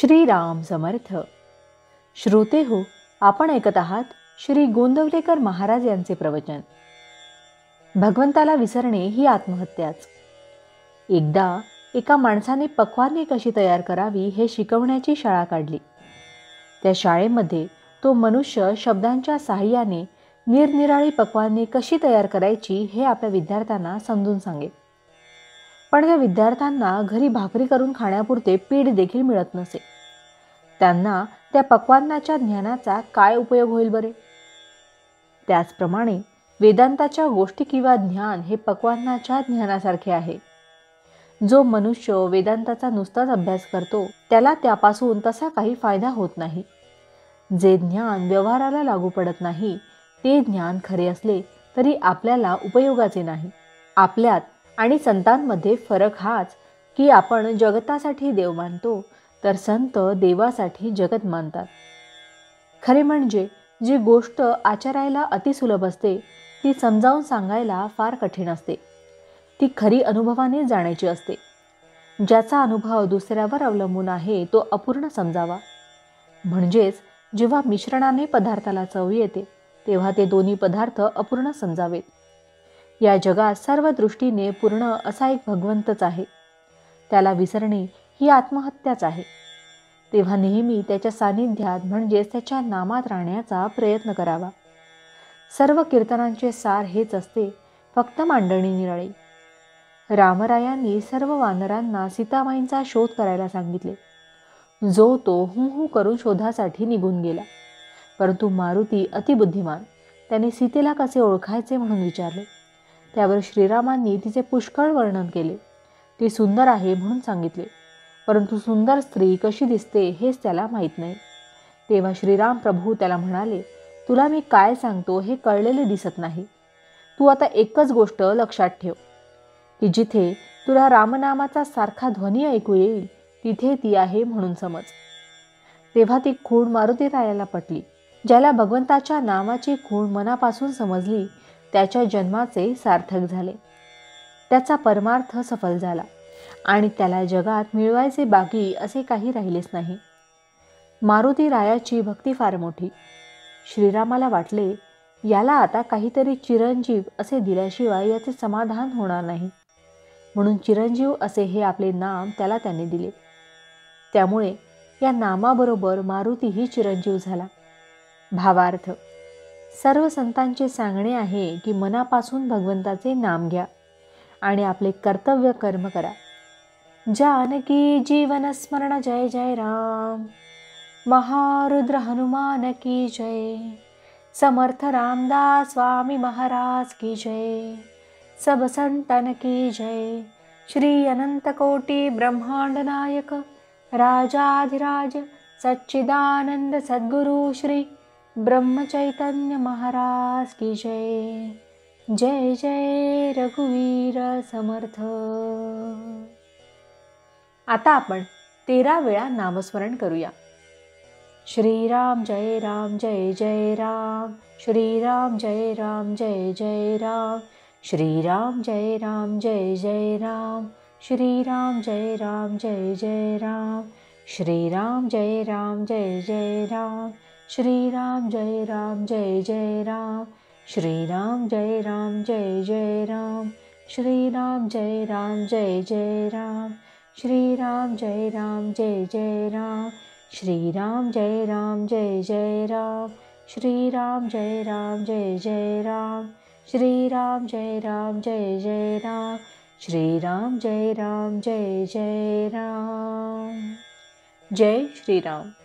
श्रीराम समर्थ. श्रोते हो, आपण ऐकत आहात श्री गोंदवलेकर महाराज यांचे प्रवचन. भगवंताला विसरणे ही आत्महत्याच. एकदा एका माणसाने पक्वान्ने कशी तयार करावी हे शिकवण्याची शाळा काढली. त्या शाळेमध्ये तो मनुष्य शब्दांच्या साहाय्याने निरनिराळी पक्वान्ने कशी तयार करायची हे आपल्या विद्यार्थ्यांना समजून सांगे. पण त्या विद्यार्थ्यांना घरी भाकरी करून खाण्यापुरते पीठ देखील मिळत नसे. त्यांना त्या पक्वान्नाच्या ज्ञानाचा काय उपयोग होईल बरे? त्याचप्रमाणे वेदांताच्या गोष्टी किंवा ज्ञान हे पक्वान्नाच्या ज्ञानासारखे आहे. जो मनुष्य वेदांताचा नुसताच अभ्यास करतो त्याला त्यापासून तसा काही फायदा होत नाही. जे ज्ञान व्यवहाराला लागू पडत नाही ते ज्ञान खरे असले तरी आपल्याला उपयोगाचे नाही. आपल्यात आणि संतांमध्ये फरक हाच की आपण जगतासाठी देव मानतो तर संत देवासाठी जगत मानतात. खरे म्हणजे जी गोष्ट आचरायला अतिसुलभ असते ती समजावून सांगायला फार कठीण असते. ती खरी अनुभवाने जाण्याची असते. ज्याचा अनुभव दुसऱ्यावर अवलंबून आहे तो अपूर्ण समजावा. म्हणजेच जेव्हा मिश्रणाने पदार्थाला चव येते तेव्हा ते दोन्ही पदार्थ अपूर्ण समजावेत. या जगात सर्व दृष्टीने पूर्ण असा एक भगवंतच आहे. त्याला विसरणे ही आत्महत्याच आहे. तेव्हा नेहमी त्याच्या सानिध्यात म्हणजेच त्याच्या नामात राहण्याचा प्रयत्न करावा. सर्व कीर्तनांचे सार हेच असते, फक्त मांडणी निराळी. रामरायांनी सर्व वानरांना सीतामाईंचा शोध करायला सांगितले. जो तो हू करून शोधासाठी निघून गेला. परंतु मारुती अतिबुद्धिमान, त्याने सीतेला कसे ओळखायचे म्हणून विचारले. त्यावर श्रीरामांनी तिचे पुष्कळ वर्णन केले. ती सुंदर आहे म्हणून सांगितले, परंतु सुंदर स्त्री कशी दिसते हेच त्याला माहीत नाही. तेव्हा श्रीराम प्रभू त्याला म्हणाले, तुला मी काय सांगतो हे कळलेले दिसत नाही. तू आता एकच गोष्ट लक्षात ठेव की जिथे तुला रामनामाचा सारखा ध्वनी ऐकू येईल तिथे ती आहे म्हणून समज. तेव्हा ती खूण मारुतीरायाला पटली. ज्याला भगवंताच्या नामाची खूण मनापासून समजली त्याच्या जन्माचे सार्थक झाले. त्याचा परमार्थ सफल झाला आणि त्याला जगात मिळवायचे बाकी असे काही राहिलेच नाही. मारुती रायाची भक्ती फार मोठी. श्रीरामाला वाटले याला आता काहीतरी चिरंजीव असे दिल्याशिवाय याचे समाधान होणार नाही. म्हणून चिरंजीव असे हे आपले नाम त्याला त्याने दिले. त्यामुळे या नामाबरोबर मारुतीही चिरंजीव झाला. भावार्थ, सर्व संतांचे सांगणे आहे की मनापासून भगवंताचे नाम घ्या आणि आपले कर्तव्य कर्म करा. जानकी जीवन स्मरण जय जय राम. महारुद्र हनुमान की जय. समर्थ रामदास स्वामी महाराज की जय. सब संतन की जय. श्री अनंत कोटि ब्रह्मांड नायक राजाधिराज सच्चिदानंद सद्गुरु श्री ब्रह्म चैतन्य महाराज की जय. जय जय रघुवीर समर्थ. आता आपण 13 वेळा नामस्मरण करूया. श्रीराम जय राम जय जय राम. श्रीराम जय राम जय जय राम. श्रीराम जय राम जय जय राम. श्रीराम जय राम जय जय राम. श्रीराम जय राम जय जय राम. श्रीराम जय राम जय जय राम. श्रीराम जय राम जय जय राम. श्रीराम जय राम जय जय राम. श्रीराम जय राम जय जय राम. श्रीराम जय राम जय जय राम. श्रीराम जय राम जय जय राम. श्रीराम जय राम जय जय राम. श्रीराम जय राम जय जय राम. जय श्रीराम.